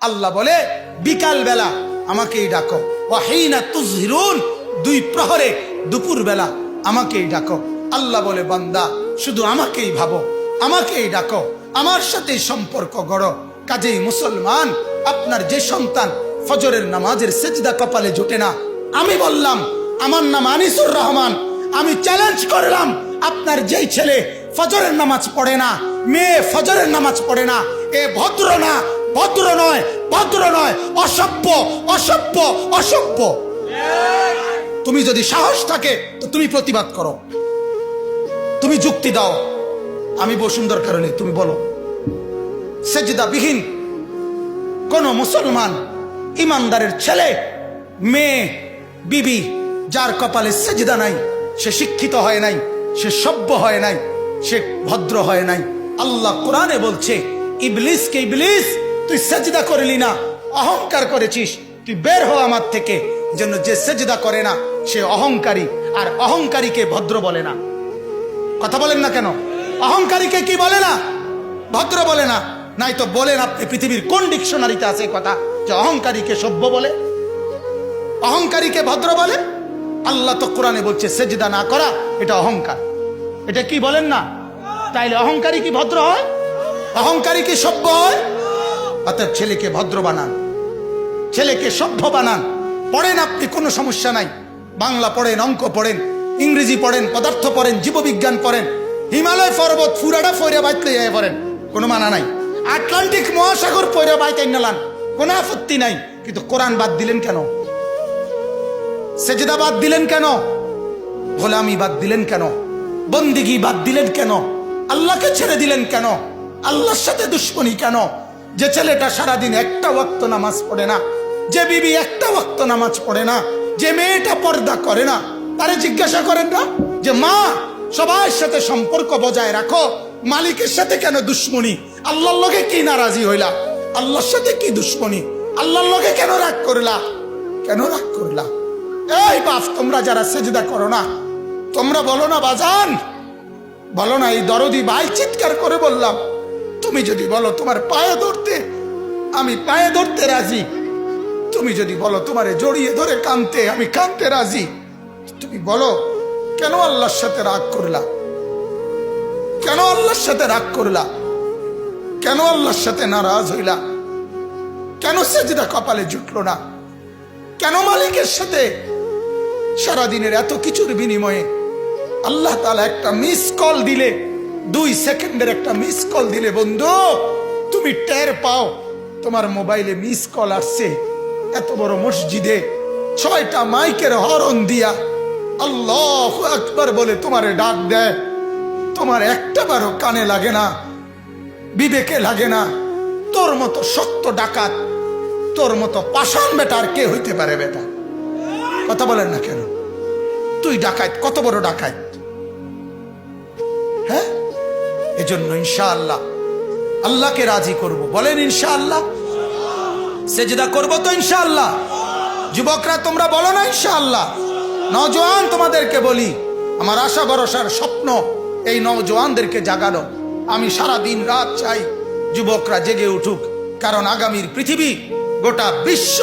আল্লাহ বলে বিকাল বেলা আমাকেই ডাকো, ওয়াহিনা তুজহিরুন, দুই প্রহরে দুপুর বেলা আমাকেই ডাকো। আল্লাহ বলে বান্দা শুধু আমাকেই ভাবো, আমাকেই ডাকো, আমার সাথেই সম্পর্ক গড়ো। কাজেই মুসলমান, আপনার যে সন্তান ফজরের নামাজের সেজদা কপালে জোটে না, আমি বললাম আমার নাম আনিসুর রহমান, আমি চ্যালেঞ্জ করলাম আপনার যেই ছেলে ফজরের নামাজ পড়ে না, মেয়ে ফজরের নামাজ পড়ে না, এ ভদ্র না, ভদ্র নয়, ভদ্র নয়, অসভ্য, অসভ্য, অসভ্য। তুমি যদি সাহস থাকে তো তুমি প্রতিবাদ করো, তুমি যুক্তি দাও, আমি বসুন দরকার নেই, তুমি বলো। সেজদা বিহীন কোন মুসলমান ইমানদারের ছেলে, মেয়ে, বিবি যার কপালে সেজদা নাই, সে শিক্ষিত হয় নাই, সে সভ্য হয় নাই, সে ভদ্র হয় নাই। আল্লাহ কোরআনে বলছে ইবলিসকে, ইবলিস তুই সেজদা করলি না, অহংকার করেছিস, তুই বের হ আমার থেকে। জন্য যে সেজদা করে না সে অহংকারী, আর অহংকারীকে ভদ্র বলে না। কথা বলেন না কেন? অহংকারীকে কি বলে না? ভদ্র বলে না। নাই তো বলেন আপনি পৃথিবীর কোন ডিকশনারিতে আছে কথা যে অহংকারীকে সভ্য বলে, অহংকারীকে ভদ্র বলে? আল্লাহ তো কোরআনে বলছে সেজদা না করা এটা অহংকার। এটা কি বলেন না? তাইলে অহংকারী কি ভদ্র হয়? অহংকারী কি সভ্য হয়? অতএব ছেলেকে ভদ্র বানান, ছেলেকে সভ্য বানান। পড়েন আপনি, কোনো সমস্যা নাই, বাংলা পড়েন, অঙ্ক পড়েন, ইংরেজি পড়েন, পদার্থ পড়েন, জীববিজ্ঞান পড়েন, হিমালয় পর্বত ফুরাটা ফইরা বাইতে যায় পড়েন, কোনো মানা নাই। আটলান্টিক মহাসাগর পইরা বাইতে নালান, কোনো আপত্তি নাই। কিন্তু কোরআন বাদ দিলেন কেন? সেজদা বাদ দিলেন কেন? গোলামি বাদ দিলেন কেন? বন্দিগি বাদ দিলেন কেন? আল্লাহকে ছেড়ে দিলেন কেন? আল্লাহর সাথে দুশ্মনী কেন? যে ছেলেটা সারাদিন একটা ওয়াক্ত নামাজ পড়ে না, যে বিবি একটা ওয়াক্ত নামাজ পড়ে না, যে মেয়েটা পর্দা করে না, তারে জিজ্ঞাসা করেন না যে মা সবার সাথে সম্পর্ক বজায় রাখো, মালিকের সাথে কেন দুশ্মনী? আল্লাহর লগে কি নারাজি হইলা? আল্লাহর সাথে কি দুশ্মনী? আল্লাহর লগে কেন রাগ করলা? কেন রাগ করলা? এই বাপ, তোমরা যারা সেজদা করো না, তোমরা বলো না বাজান, বলো না, এই দরদি ভাই চিৎকার করে বললাম, তুমি যদি বলো তোমার পায়ে ধরতে, আমি পায়ে ধরতে রাজি। তুমি যদি বলো তোমারে জড়িয়ে ধরে কাঁদতে, আমি কাঁদতে রাজি। তুমি বলো কেন আল্লাহর সাথে রাগ করলা? কেন আল্লাহর সাথে রাগ করলা? কেন আল্লাহর সাথে নারাজ হইলা? কেন সেজদা কপালে জুটলো না? কেন মালিকের সাথে সারাদিনের এত কিছুর বিনিময়ে আল্লাহ তাআলা একটা মিস কল দিলে, 2 সেকেন্ডের একটা মিস কল দিলে বন্ধু তুমি টের পাও তোমার মোবাইলে মিস কল আসছে। এত বড় মসজিদে 6টা মাইকের হরন দিয়া আল্লাহু আকবার বলে তোমারে ডাক দেয়, তোমার একটা বারও কানে লাগে না, বিবেকে লাগে না। তোর মতো শক্ত ডাকাত, তোর মতো পাষাণ বেটা আর কে হইতে পারে? বেটা কথা বলেন না কেন? তুই ডাকাত, কত বড় ডাকাত! হ্যাঁ, এজন্য ইনশাআল্লাহ আল্লাহকে রাজি করব। বলেন ইনশাআল্লাহ। সেজদা করব তো ইনশাআল্লাহ। যুবকরা তোমরা বলো না ইনশাআল্লাহ। নওজোয়ান তোমাদেরকে বলি, আমার আশা ভরসার স্বপ্ন এই নওজোয়ানদেরকে জাগানো। আমি সারা দিন রাত চাই যুবকরা জেগে উঠুক, কারণ আগামীর পৃথিবী, গোটা বিশ্ব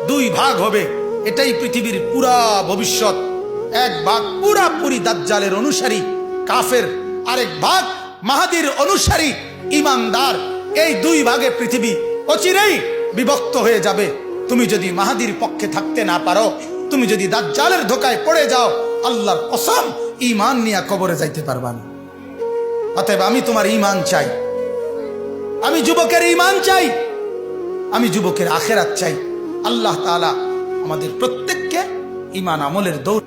2 ভাগ হবে। এটাই পৃথিবীর পুরা ভবিষ্যৎ। এক ভাগ পুরাপুরি দাজ্জালের অনুসারী কাফের, আরেক ভাগ মাহাদির অনুসারী ইমানদার। এই 2 ভাগে পৃথিবী অচিরেই বিভক্ত হয়ে যাবে। তুমি যদি মাহাদির পক্ষে থাকতে না পারো, তুমি যদি দাজ্জালের ধোকায় পড়ে যাও, আল্লাহর কসম ঈমান নিয়ে কবরে যাইতে পারবা না। অতএব আমি তোমার ঈমান চাই, আমি যুবকের ঈমান চাই, আমি যুবকের আখিরাত চাই। আল্লাহ তাআলা আমাদের প্রত্যেককে ঈমান আমলের দৌড়